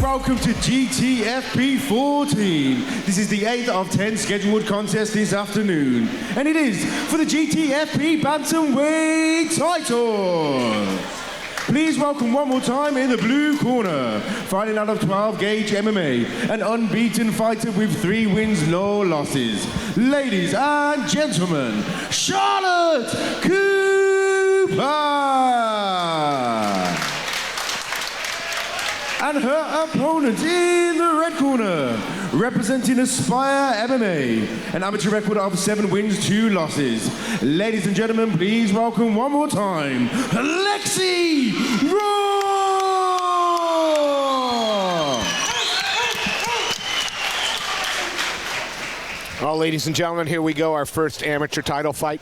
welcome to Gtfp 14. This is the 8th of 10 scheduled contests this afternoon, and it is for the Gtfp Bantamweight title. Please welcome one more time in the blue corner, fighting out of 12-gauge MMA, an unbeaten fighter with 3 wins, no losses. Ladies and gentlemen, Charlotte Cooper! And her opponent in the red corner, representing Aspire MMA, an amateur record of 7 wins, 2 losses. Ladies and gentlemen, please welcome one more time, Lexi Rook! Well, ladies and gentlemen, here we go. Our first amateur title fight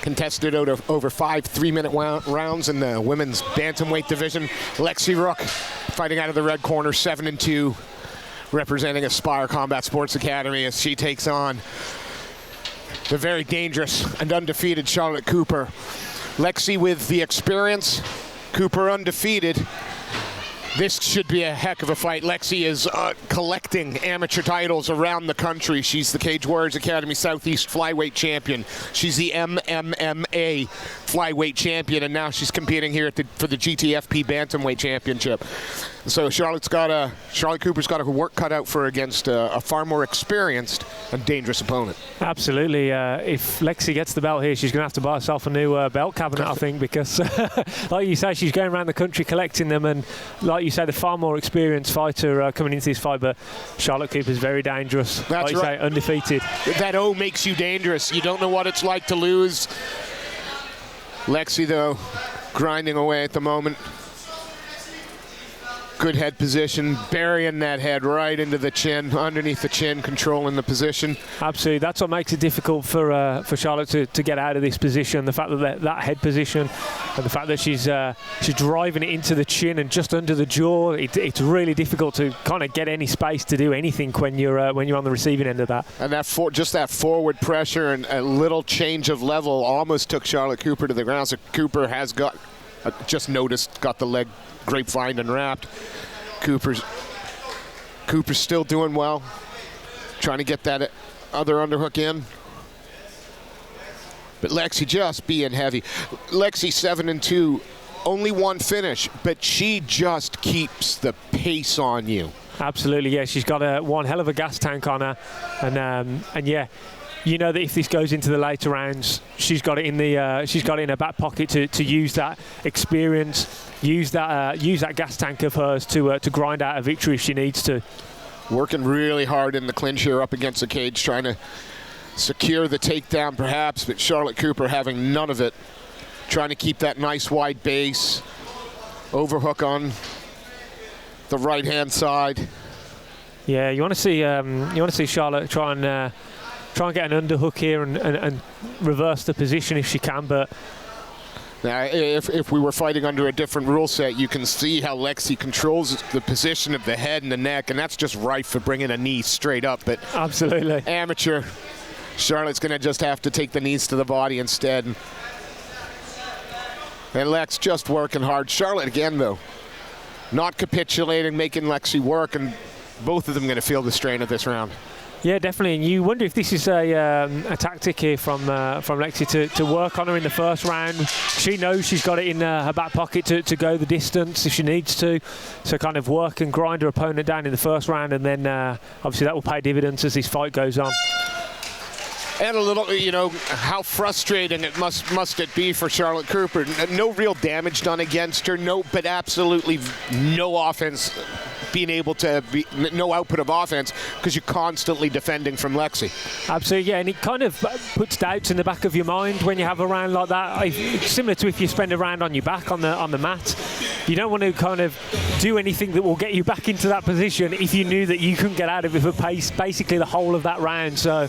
contested over 5 3-minute rounds in the women's bantamweight division. Lexi Rook fighting out of the red corner, 7-2, representing Aspire Combat Sports Academy as she takes on the very dangerous and undefeated Charlotte Cooper. Lexi with the experience, Cooper undefeated. This should be a heck of a fight. Lexi is collecting amateur titles around the country. She's the Cage Warriors Academy Southeast Flyweight Champion. She's the MMA Flyweight Champion, and now she's competing here for the Gtfp Bantamweight Championship. So Charlotte Cooper's got her work cut out for her against a far more experienced and dangerous opponent. Absolutely. If Lexi gets the belt here, she's going to have to buy herself a new belt cabinet, I think, because like you say, she's going around the country collecting them, and like you say, the far more experienced fighter coming into this fight, but Charlotte Cooper's very dangerous. That's like you right. say, undefeated. That O makes you dangerous. You don't know what it's like to lose. Lexi, though, grinding away at the moment. Good head position, burying that head right into the chin, underneath the chin, controlling the position. Absolutely, that's what makes it difficult for Charlotte to get out of this position. The fact that head position, and the fact that she's driving it into the chin and just under the jaw. It's really difficult to kind of get any space to do anything when you're on the receiving end of that. And that just that forward pressure and a little change of level almost took Charlotte Cooper to the ground. So Cooper has got, just noticed, got the leg grapevine and wrapped. Cooper's still doing well, trying to get that other underhook in. But Lexi just being heavy. Lexi 7-2, only 1 finish, but she just keeps the pace on you. Absolutely, yeah. She's got one hell of a gas tank on her, and yeah. You know that if this goes into the later rounds, she's got it in her back pocket to use that experience, use that gas tank of hers to grind out a victory if she needs to. Working really hard in the clinch here up against the cage, trying to secure the takedown perhaps, but Charlotte Cooper having none of it. Trying to keep that nice wide base, overhook on the right hand side. Yeah, you want to see Charlotte try and get an underhook here and reverse the position if she can, but now if we were fighting under a different rule set, you can see how Lexi controls the position of the head and the neck, and that's just rife for bringing a knee straight up. But absolutely, amateur Charlotte's going to just have to take the knees to the body instead. And Lex just working hard. Charlotte again, though, not capitulating, making Lexi work, and both of them going to feel the strain of this round. Yeah, definitely. And you wonder if this is a tactic here from Lexi to work on her in the first round. She knows she's got it in her back pocket to go the distance if she needs to. So kind of work and grind her opponent down in the first round, and then obviously that will pay dividends as this fight goes on. And a little, how frustrating it must it be for Charlotte Cooper. No real damage done against her, but absolutely no offense being able to be, no output of offense because you're constantly defending from Lexi. Absolutely, yeah, and it kind of puts doubts in the back of your mind when you have a round like that. Similar to if you spend a round on your back on the mat. You don't want to kind of do anything that will get you back into that position if you knew that you couldn't get out of it for basically the whole of that round. So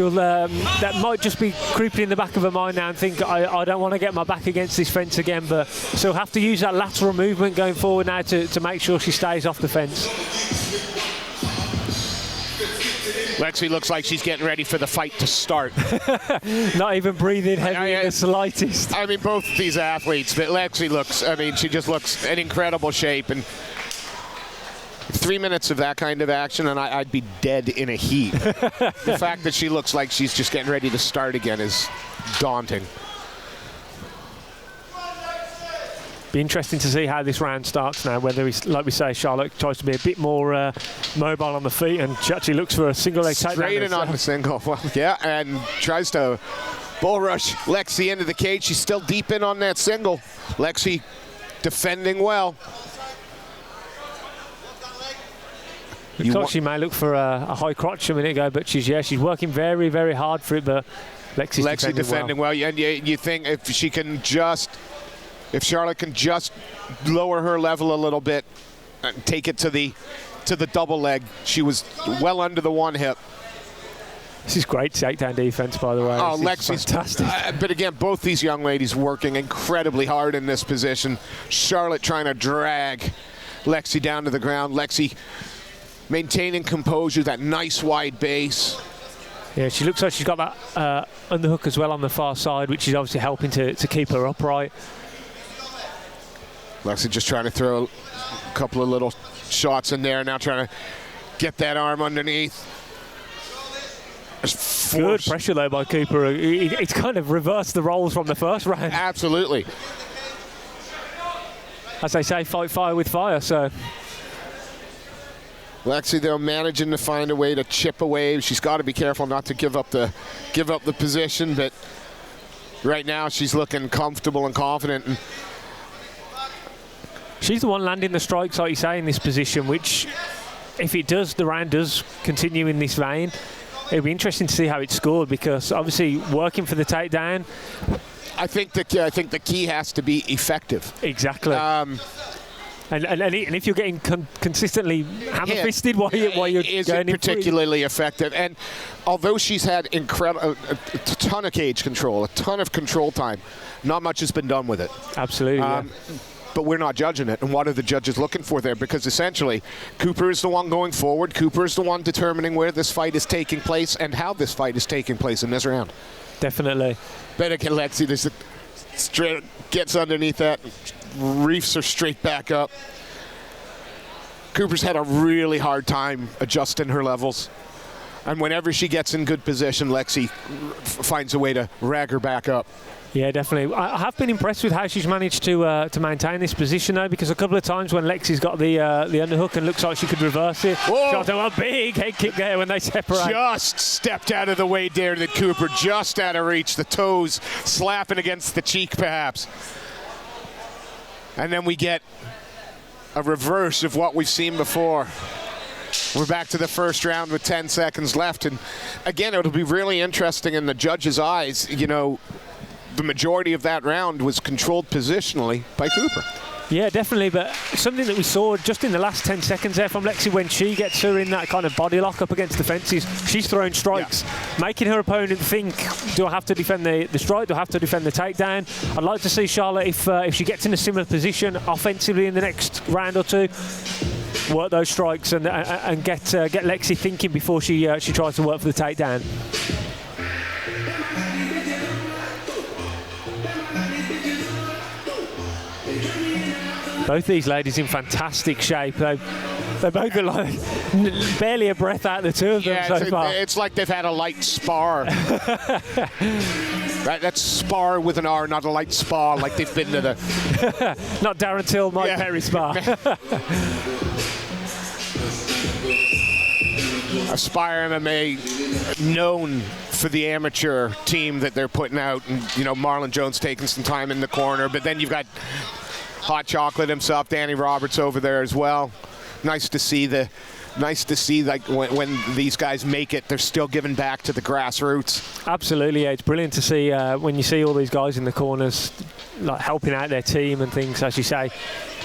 that might just be creeping in the back of her mind now and think, I don't want to get my back against this fence again, but she'll have to use that lateral movement going forward now to make sure she stays off the fence. Lexi looks like she's getting ready for the fight to start. Not even breathing heavy in the slightest. I mean, both these athletes, but Lexi looks, she just looks in incredible shape. And 3 minutes of that kind of action, and I'd be dead in a heat. The fact that she looks like she's just getting ready to start again is daunting. Be interesting to see how this round starts now, whether he's, like we say, Charlotte tries to be a bit more mobile on the feet, and she actually looks for a single leg takedown. Straight in on the single. Well, yeah, and tries to bull rush Lexi into the cage. She's still deep in on that single. Lexi defending well. You thought she may look for a high crotch a minute ago, but she's working very, very hard for it, but Lexi defending well. And you think if Charlotte can just lower her level a little bit and take it to the double leg. She was well under the one hip. This is great takedown defense, by the way. Oh, Lexi's fantastic. But again, both these young ladies working incredibly hard in this position. Charlotte trying to drag Lexi down to the ground. Lexi maintaining composure, that nice wide base. Yeah, she looks like she's got that underhook as well on the far side, which is obviously helping to keep her upright. Lexi just trying to throw a couple of little shots in there, now trying to get that arm underneath. Good pressure though by Cooper. It's kind of reversed the roles from the first round. Absolutely. As they say, fight fire with fire, so. Lexi, though, managing to find a way to chip away. She's got to be careful not to give up the position, but right now she's looking comfortable and confident. And she's the one landing the strikes, like you say, in this position, which, if it does, the round does continue in this vein, it'll be interesting to see how it's scored, because obviously working for the takedown. I think the key has to be effective. Exactly. And if you're getting consistently hammer-fisted while you're is going it particularly effective? And although she's had a ton of cage control, a ton of control time, not much has been done with it. Absolutely. But we're not judging it. And what are the judges looking for there? Because essentially, Cooper is the one going forward. Cooper is the one determining where this fight is taking place and how this fight is taking place in this round. Definitely. Better get Lexi. This straight gets underneath that. Reefs her straight back up. Cooper's had a really hard time adjusting her levels. And whenever she gets in good position, Lexi finds a way to rag her back up. Yeah, definitely. I have been impressed with how she's managed to maintain this position, though, because a couple of times when Lexi's got the underhook and looks like she could reverse it, got a big head kick there when they separate. Just stepped out of the way there to Cooper, just out of reach, the toes slapping against the cheek, perhaps. And then we get a reverse of what we've seen before. We're back to the first round with 10 seconds left. And again, it'll be really interesting in the judge's eyes. You know, the majority of that round was controlled positionally by Cooper. Yeah, definitely, but something that we saw just in the last 10 seconds there from Lexi, when she gets her in that kind of body lock up against the fences, she's throwing strikes, making her opponent think, do I have to defend the strike, do I have to defend the takedown? I'd like to see Charlotte, if she gets in a similar position offensively in the next round or two, work those strikes and get Lexi thinking before she tries to work for the takedown. Both these ladies in fantastic shape. They both look like barely a breath out of the two of them so far. It's like they've had a light spar. That's spar with an R, not a light spa, like they've been to the... Not Darren Till, Mike Perry spa. Aspire MMA, known for the amateur team that they're putting out, and you know, Marlon Jones taking some time in the corner, but then you've got Hot Chocolate himself, Danny Roberts over there as well. Nice to see like when these guys make it, they're still giving back to the grassroots. Absolutely, yeah. It's brilliant to see when you see all these guys in the corners, like helping out their team and things, as you say,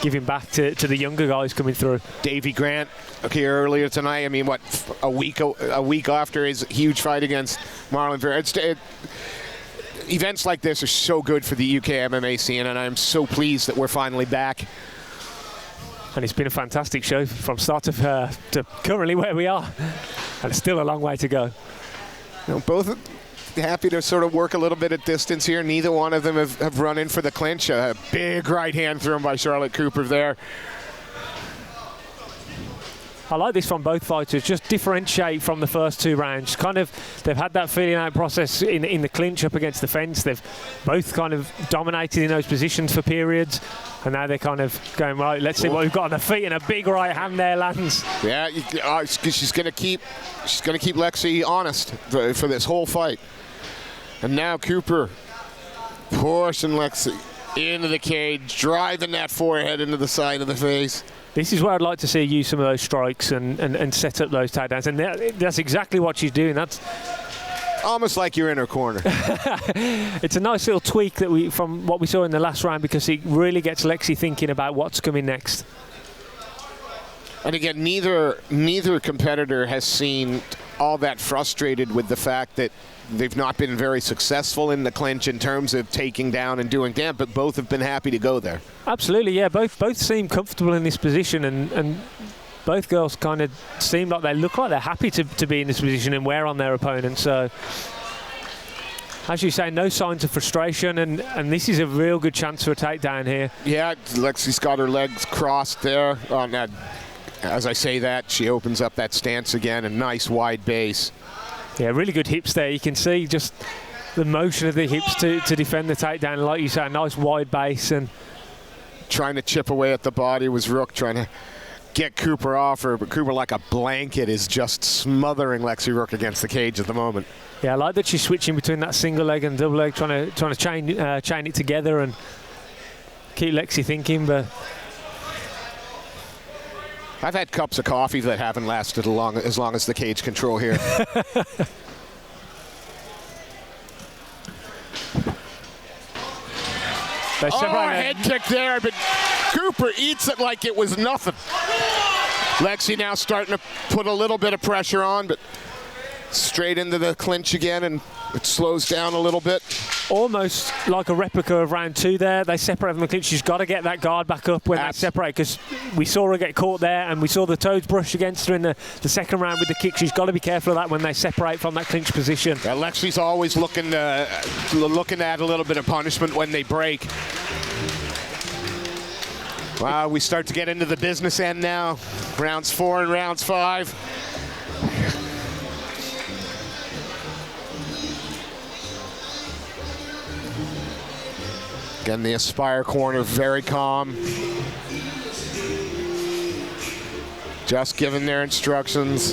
giving back to the younger guys coming through. Davey Grant here earlier tonight. I mean, what, a week after his huge fight against Marlon Vera. Events like this are so good for the UK MMA scene, and I'm so pleased that we're finally back. And it's been a fantastic show from start to currently where we are, and still a long way to go. You know, both happy to sort of work a little bit at distance here. Neither one of them have run in for the clinch. A big right hand thrown by Charlotte Cooper there. I like this from both fighters. Just differentiate from the first 2 rounds. Kind of, they've had that feeling out process in the clinch up against the fence. They've both kind of dominated in those positions for periods, and now they're kind of going, right, let's see what we've got on the feet, and a big right hand there lands. Yeah, she's going to keep Lexi honest for this whole fight. And now Cooper pushing Lexi into the cage, driving that forehead into the side of the face. This is where I'd like to see you use some of those strikes and set up those takedowns. And that's exactly what she's doing. That's almost like you're in her corner. It's a nice little tweak that from what we saw in the last round, because it really gets Lexi thinking about what's coming next. And again, neither competitor has seemed all that frustrated with the fact that they've not been very successful in the clinch in terms of taking down and doing damage, but both have been happy to go there. Absolutely, yeah. Both seem comfortable in this position, and both girls kind of seem like they're happy to be in this position and wear on their opponent. So, as you say, no signs of frustration, and this is a real good chance for a takedown here. Yeah, Lexi's got her legs crossed there. As I say that, she opens up that stance again, a nice wide base. Yeah, really good hips there. You can see just the motion of the hips to defend the takedown. Like you say, a nice wide base. And trying to chip away at the body was Rook, trying to get Cooper off her, but Cooper, like a blanket, is just smothering Lexi Rook against the cage at the moment. Yeah, I like that she's switching between that single leg and double leg, trying to chain it together and keep Lexi thinking. But I've had cups of coffee that haven't lasted as long as the cage control here. Head kick there, but Cooper eats it like it was nothing. Lexi now starting to put a little bit of pressure on, but straight into the clinch again, and it slows down a little bit. Almost like a replica of round 2 there. They separate from the clinch. She's got to get that guard back up when they separate, because we saw her get caught there, and we saw the toes brush against her in the second round with the kick. She's got to be careful of that when they separate from that clinch position. Yeah, Lexi's always looking at a little bit of punishment when they break. Wow, we start to get into the business end now. Rounds 4 and rounds 5. Again, the Aspire corner, very calm. Just giving their instructions.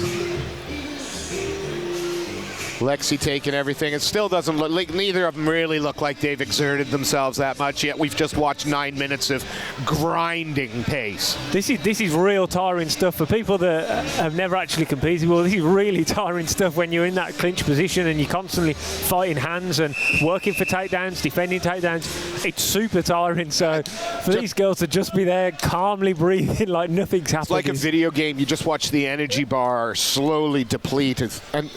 Lexi taking everything. It still doesn't look like, neither of them really look like they've exerted themselves that much yet. We've just watched 9 minutes of grinding pace. This is real tiring stuff for people that have never actually competed. Well, this is really tiring stuff when you're in that clinch position and you're constantly fighting hands and working for takedowns, defending takedowns. It's super tiring. So for these girls to just be there calmly breathing like nothing's happening. It's like a video game. You just watch the energy bar slowly deplete. And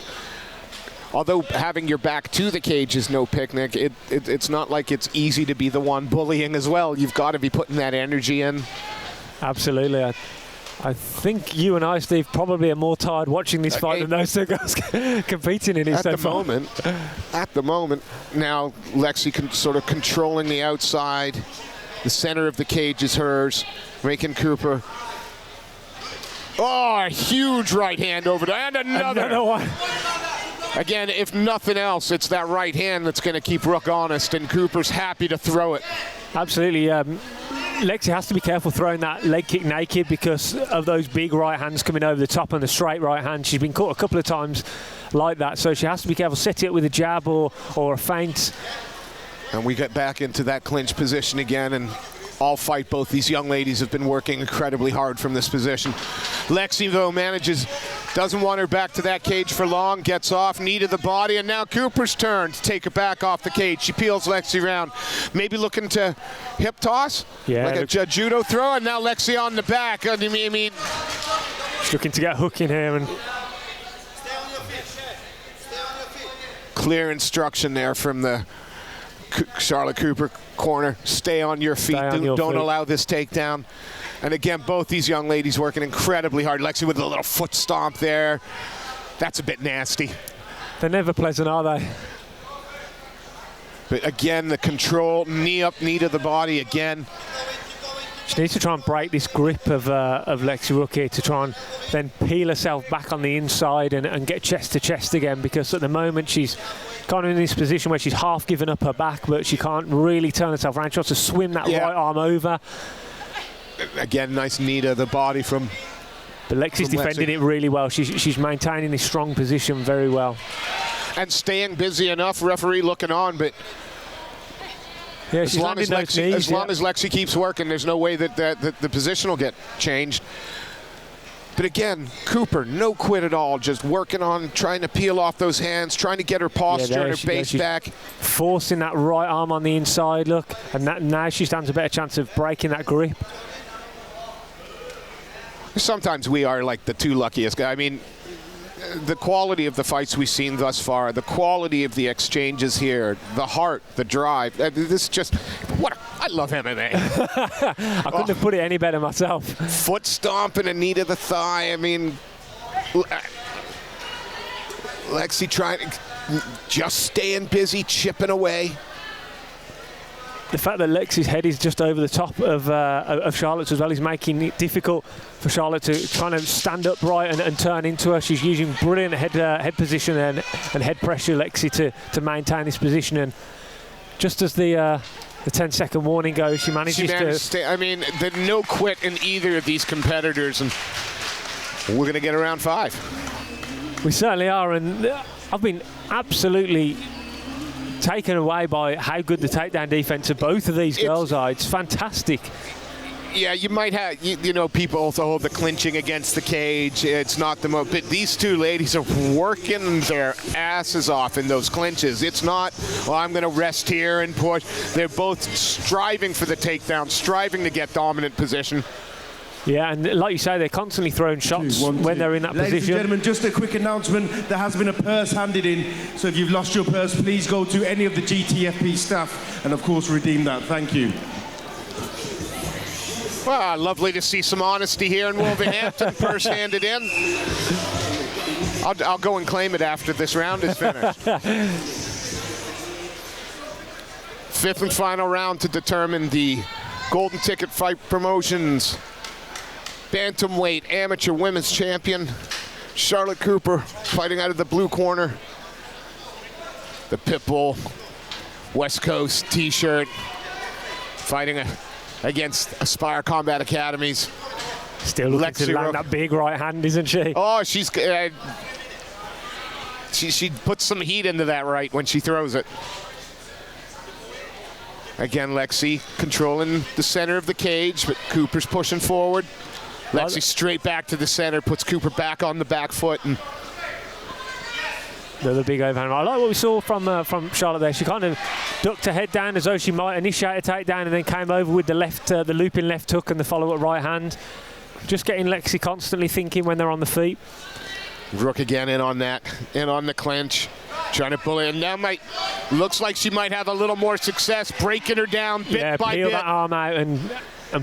although having your back to the cage is no picnic, it's not like it's easy to be the one bullying as well. You've got to be putting that energy in. Absolutely. I think you and I, Steve, probably are more tired watching this fight than those two girls competing in it so far. At the moment, now Lexi sort of controlling the outside. The center of the cage is hers, making Cooper. Oh, a huge right hand over there, and another one. Again, if nothing else, it's that right hand that's going to keep Rook honest, and Cooper's happy to throw it. Absolutely. Lexi has to be careful throwing that leg kick naked because of those big right hands coming over the top and the straight right hand. She's been caught a couple of times like that, so she has to be careful. Set it up with a jab or a feint. And we get back into that clinch position again, and all fight, both these young ladies have been working incredibly hard from this position. Lexi, though, doesn't want her back to that cage for long, gets off, knee to the body, and now Cooper's turn to take her back off the cage. She peels Lexi around, maybe looking to hip toss, like a judo throw, and now Lexi on the back. She's looking to get a hook in here. And clear instruction there from the Charlotte Cooper corner. Stay on your feet. Don't allow this takedown. And again, both these young ladies working incredibly hard. Lexi with a little foot stomp there. That's a bit nasty. They're never pleasant, are they? But again, the control, knee up, knee to the body again. She needs to try and break this grip of Lexi Rook here to try and then peel herself back on the inside and get chest to chest again, because at the moment she's kind of in this position where she's half given up her back, but she can't really turn herself around. She wants to swim that right arm over. Again, nice knee to the body from... But Lexi's defending it really well. She's maintaining this strong position very well. And staying busy enough, referee looking on, but... Yeah, as long as Lexi keeps working, there's no way that the position will get changed. But again, Cooper, no quit at all, just working on trying to peel off those hands, trying to get her posture and her base back. Forcing that right arm on the inside, look, and now she stands a better chance of breaking that grip. Sometimes we are like the two luckiest guys. I mean, the quality of the fights we've seen thus far, the quality of the exchanges here, the heart, the drive. This just, I love MMA. I couldn't have put it any better myself. Foot stomp and a knee to the thigh. I mean, Lexi trying, just staying busy, chipping away. The fact that Lexi's head is just over the top of Charlotte's as well is making it difficult for Charlotte to kind of stand upright and turn into her. She's using brilliant head position and head pressure, Lexi, to maintain this position. And just as the 10-second warning goes, she manages to... I mean, there's no quit in either of these competitors, and we're going to get around 5. We certainly are, and I've been absolutely taken away by how good the takedown defense of both of these girls are. It's fantastic. Yeah, you might have, you know, people also hold the clinching against the cage. It's not the most, but these two ladies are working their asses off in those clinches. It's not, well, I'm going to rest here and push. They're both striving for the takedown, striving to get dominant position. Yeah, and like you say, they're constantly throwing shots when they're in that position. Ladies and gentlemen, just a quick announcement. There has been a purse handed in, so if you've lost your purse, please go to any of the GTFP staff and, of course, redeem that. Thank you. Well, lovely to see some honesty here in Wolverhampton. Purse handed in. I'll go and claim it after this round is finished. 5th and final round to determine the Golden Ticket Fight Promotions Bantamweight Amateur Women's Champion. Charlotte Cooper fighting out of the blue corner. The Pitbull West Coast t-shirt, fighting against Aspire Combat Academies. Still looking to land that big right hand, isn't she? Oh, she puts some heat into that right when she throws it. Again, Lexi controlling the center of the cage, but Cooper's pushing forward. Lexi straight back to the center, puts Cooper back on the back foot. And the big overhand. I like what we saw from Charlotte there. She kind of ducked her head down as though she might initiate a takedown, and then came over with the looping left hook and the follow-up right hand. Just getting Lexi constantly thinking when they're on the feet. Rook again in on that, in on the clinch, trying to pull in. Now looks like she might have a little more success, breaking her down bit by bit. Peel that arm out and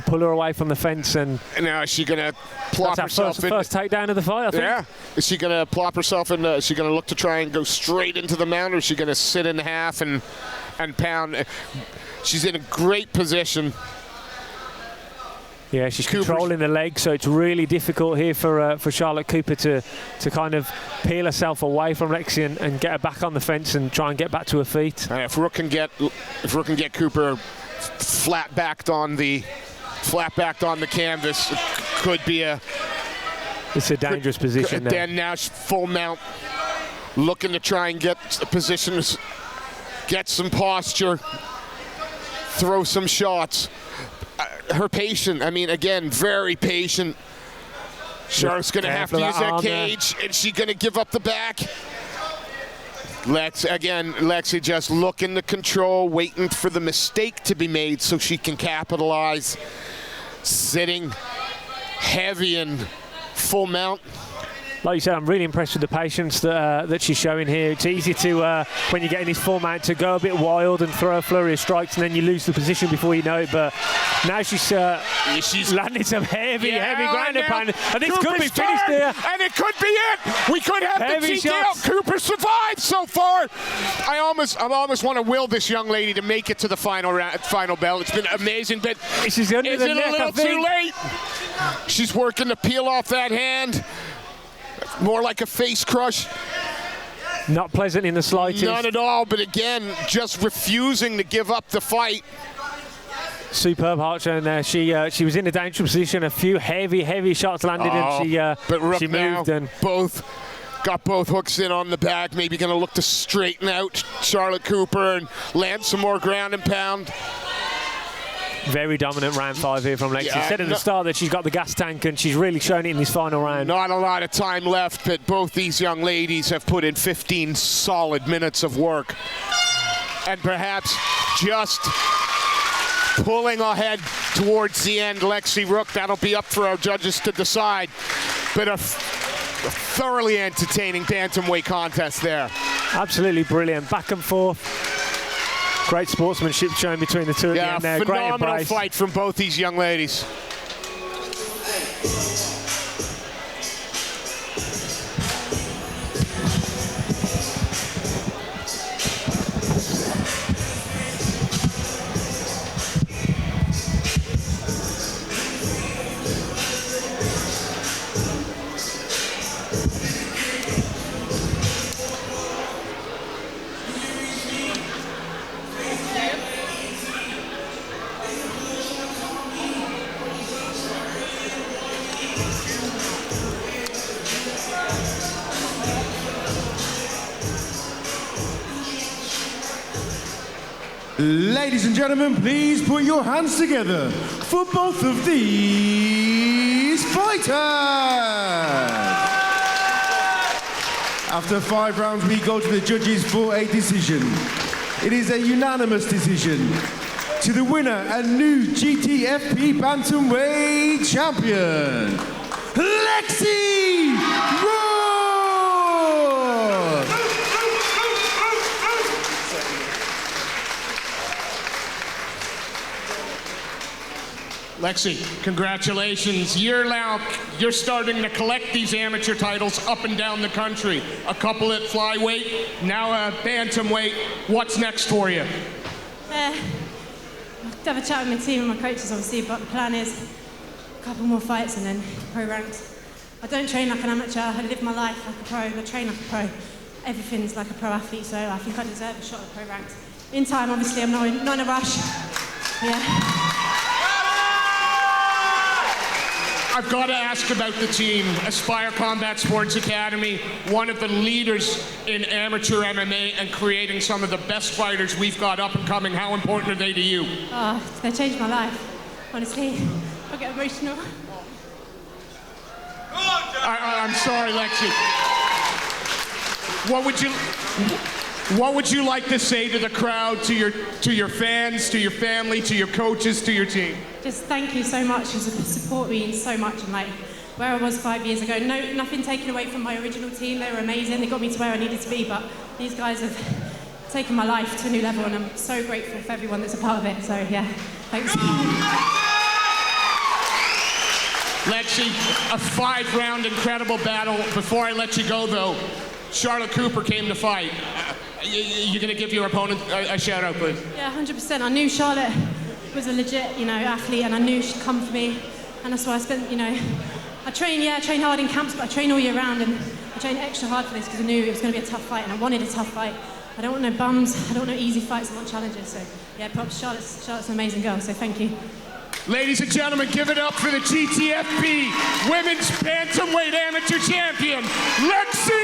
pull her away from the fence. And now is she going to plop herself in? First takedown of the fight, I think. Yeah. Is she going to plop herself in? Is she going to look to try and go straight into the mount, or is she going to sit in half and pound? She's in a great position. Yeah, she's controlling the leg, so it's really difficult here for Charlotte Cooper to kind of peel herself away from Lexi and get her back on the fence and try and get back to her feet. If Rook can get Cooper flat backed on the canvas, it could be it's a dangerous position. Then now full mount, looking to try and get a position, get some posture, throw some shots. Her patient, I mean, again, very patient. Charlotte's going to have to use that cage, and she's going to give up the back. Lexi just looking to control, waiting for the mistake to be made so she can capitalize. Sitting heavy and full mount. Like you said, I'm really impressed with the patience that she's showing here. It's easy to, when you get in this format, to go a bit wild and throw a flurry of strikes, and then you lose the position before you know it. But now she's landing some heavy ground and pound, and this could be finished here. And it could be it. We could have Heavy the TKO. shots. Cooper survived so far. I almost want to will this young lady to make it to the final bell. It's been amazing, but This is under is the it neck, a little I think. too late? She's working to peel off that hand. More like a face crush. Not pleasant in the slightest. Not at all, but again, just refusing to give up the fight. Superb heart showing there. She was in a dangerous position. A few heavy shots landed, and but Rook she moved. now And got both hooks in on the back. Maybe going to look to straighten out Charlotte Cooper and land some more ground and pound. very dominant round 5 here from Lexi. Yeah, Said at the start that she's got the gas tank, and she's really shown it in this final round. Not a lot of time left, but both these young ladies have put in 15 solid minutes of work. And perhaps just pulling ahead towards the end, Lexi Rook. That'll be up for our judges to decide. But a thoroughly entertaining bantamweight contest there. Absolutely brilliant. Back and forth. Great sportsmanship shown between the two at the end there. Great phenomenal embrace. fight from both these young ladies. Ladies and gentlemen, please put your hands together for both of these fighters. After 5 rounds, we go to the judges for a decision. It is a unanimous decision to the winner and new Gtfp Bantamweight champion, Lexi Rook! Lexi, congratulations. You're starting to collect these amateur titles up and down the country. A couple at flyweight, now a bantamweight. What's next for you? I'll have a chat with my team and my coaches, obviously, but the plan is a couple more fights and then pro ranks. I don't train like an amateur. I live my life like a pro. I train like a pro. Everything's like a pro athlete, so I think I deserve a shot at pro ranks. In time, obviously, I'm not in a rush. Yeah. I've got to ask about the team. Aspire Combat Sports Academy, one of the leaders in amateur MMA and creating some of the best fighters we've got up and coming. How important are they to you? Oh, they changed my life, honestly. I get emotional. I'm sorry, Lexi. What would you like to say to the crowd, to your fans, to your family, to your coaches, to your team? Just thank you so much. You support me so much, and like where I was 5 years ago, nothing taken away from my original team. They were amazing. They got me to where I needed to be, but these guys have taken my life to a new level, and I'm so grateful for everyone that's a part of it. So yeah, thanks. Lexi, a 5-round incredible battle. Before I let you go, though, Charlotte Cooper came to fight. You gonna give your opponent a shout out, please? Yeah, 100%. I knew Charlotte was a legit, athlete, and I knew she'd come for me, and that's why I spent, I train hard in camps, but I train all year round, and I train extra hard for this because I knew it was going to be a tough fight, and I wanted a tough fight. I don't want no bums. I don't want no easy fights. I want challenges. So yeah, props. Charlotte's an amazing girl. So thank you. Ladies and gentlemen, give it up for the Gtfp Women's Bantamweight Amateur Champion, Lexi